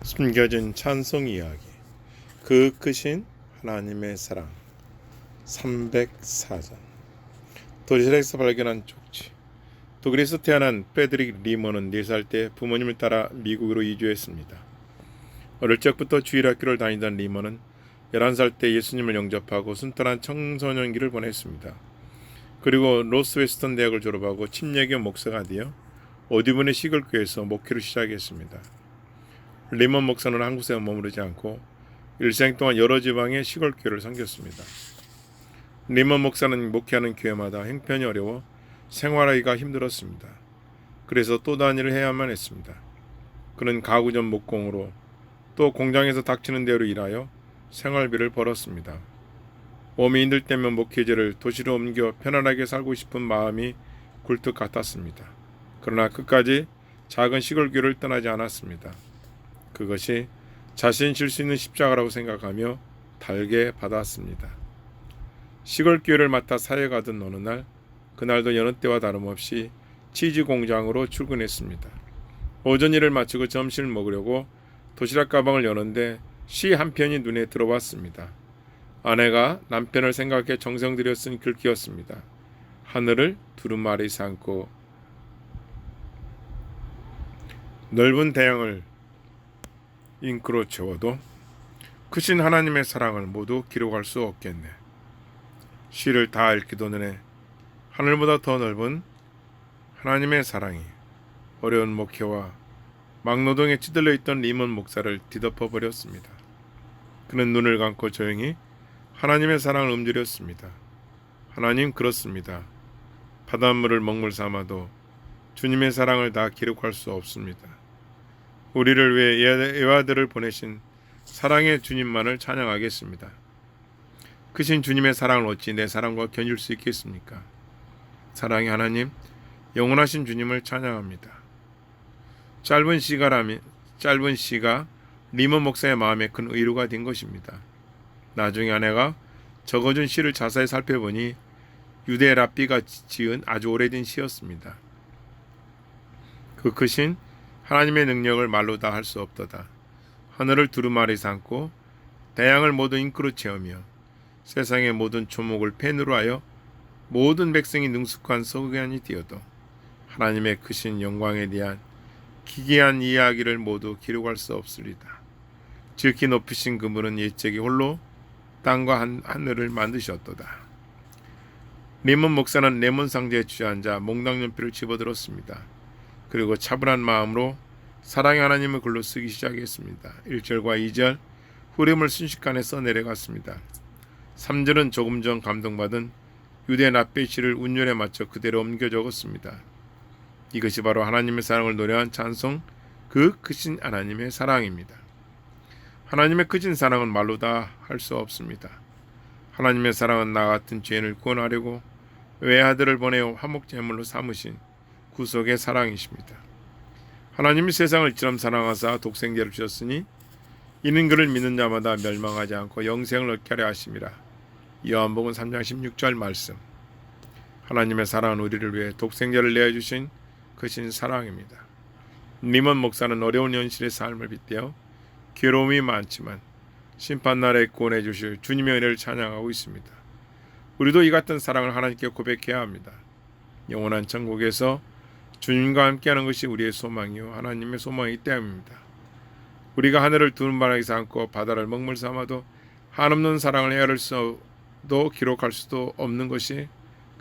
숨겨진 찬송 이야기. 그 크신 하나님의 사랑. 304장. 도시락에서 발견한 쪽지. 독일에서 태어난 프레드릭 리먼은 4살 때 부모님을 따라 미국으로 이주했습니다. 어릴 적부터 주일학교를 다니던 리먼은 11살 때 예수님을 영접하고 순탄한 청소년기를 보냈습니다. 그리고 노스웨스턴 대학을 졸업하고 침례교 목사가 되어 오디번의 시골교회에서 목회를 시작했습니다. 리먼 목사는 한 곳에 머무르지 않고 일생 동안 여러 지방의 시골교회를 섬겼습니다. 리먼 목사는 목회하는 교회마다 형편이 어려워 생활하기가 힘들었습니다. 그래서 또 다른 일을 해야만 했습니다. 그는 가구 전 목공으로 또 공장에서 닥치는 대로 일하여 생활비를 벌었습니다. 몸이 힘들 때면 목회지를 도시로 옮겨 편안하게 살고 싶은 마음이 굴뚝 같았습니다. 그러나 끝까지 작은 시골교회를 떠나지 않았습니다. 그것이 자신이 질 수 있는 십자가라고 생각하며 달게 받았습니다. 시골교회를 맡아 사역하던 어느 날, 그날도 여느 때와 다름없이 치즈 공장으로 출근했습니다. 오전 일을 마치고 점심을 먹으려고 도시락 가방을 여는데 시 한 편이 눈에 들어왔습니다. 아내가 남편을 생각해 정성 들여 쓴 글귀였습니다. 하늘을 두루마리 삼고 넓은 대양을 잉크로 채워도 크신 하나님의 사랑을 모두 기록할 수 없겠네. 시를 다 읽기도 전에 하늘보다 더 넓은 하나님의 사랑이 어려운 목회와 막노동에 찌들려 있던 리먼 목사를 뒤덮어 버렸습니다. 그는 눈을 감고 조용히 하나님의 사랑을 읊조렸습니다. 하나님, 그렇습니다. 바닷물을 먹물 삼아도 주님의 사랑을 다 기록할 수 없습니다. 우리를 위해 애아들을 보내신 사랑의 주님만을 찬양하겠습니다. 크신 주님의 사랑을 어찌 내 사랑과 견줄 수 있겠습니까? 사랑의 하나님, 영원하신 주님을 찬양합니다. 짧은 시가 리먼 목사의 마음에 큰 의료가 된 것입니다. 나중에 아내가 적어준 시를 자세히 살펴보니 유대 랍비가 지은 아주 오래된 시였습니다. 그 크신 하나님의 능력을 말로 다 할 수 없도다. 하늘을 두루마리 삼고 대양을 모두 잉크로 채우며 세상의 모든 조목을 펜으로 하여 모든 백성이 능숙한 서기관이 되어도 하나님의 크신 영광에 대한 기괴한 이야기를 모두 기록할 수 없으리다. 지극히 높으신 그분은 옛적에 홀로 땅과 하늘을 만드셨도다. 리먼 목사는 레몬 상자에 주저앉아 몽당 연필을 집어들었습니다. 그리고 차분한 마음으로 사랑의 하나님을 글로 쓰기 시작했습니다. 1절과 2절 후렴을 순식간에 써내려갔습니다. 3절은 조금 전 감동받은 유대 랍비의 시를 운율에 맞춰 그대로 옮겨 적었습니다. 이것이 바로 하나님의 사랑을 노래한 찬송, 그 크신 하나님의 사랑입니다. 하나님의 크신 사랑은 말로 다 할 수 없습니다. 하나님의 사랑은 나 같은 죄인을 구원하려고 외아들을 보내어 화목제물로 삼으신 구속의 사랑이십니다. 하나님이 세상을 이처럼 사랑하사 독생자를 주셨으니 이는 그를 믿는 자마다 멸망하지 않고 영생을 얻게 하려 하심이라. 요한복음 3장 16절 말씀. 하나님의 사랑은 우리를 위해 독생자를 내어주신 크신 사랑입니다. 리먼 목사는 어려운 현실의 삶을 빗대어 괴로움이 많지만 심판날에 구원해 주실 주님의 은혜를 찬양하고 있습니다. 우리도 이 같은 사랑을 하나님께 고백해야 합니다. 영원한 천국에서 주님과 함께하는 것이 우리의 소망이요 하나님의 소망이기 때문입니다. 우리가 하늘을 두루마리 삼고 바다를 먹물 삼아도 한없는 사랑을 헤아릴 수도 기록할 수도 없는 것이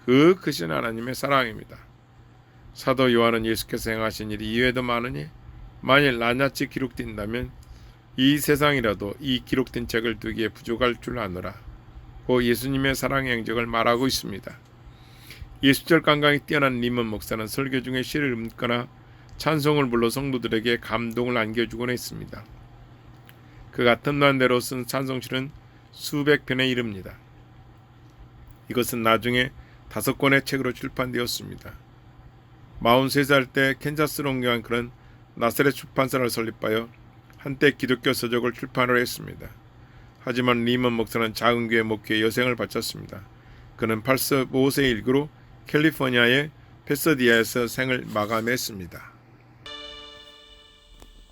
그 크신 하나님의 사랑입니다. 사도 요한은 예수께서 행하신 일이 이외에도 많으니 만일 낱낱이 기록된다면 이 세상이라도 이 기록된 책을 두기에 부족할 줄 아노라. 고 예수님의 사랑의 행적을 말하고 있습니다. 예수절 감각이 뛰어난 리먼 목사는 설교 중에 시를 읊거나 찬송을 불러 성도들에게 감동을 안겨주곤 했습니다. 그가 틈난 대로 쓴 찬송시는 수백 편에 이릅니다. 이것은 나중에 5권의 책으로 출판되었습니다. 43살 때 캔자스로 옮겨간 그런 나사렛 출판사를 설립하여 한때 기독교 서적을 출판을 했습니다. 하지만 리먼 목사는 작은 교회 목회에 여생을 바쳤습니다. 그는 85세의 일기로 캘리포니아의 페서디아에서 생을 마감했습니다.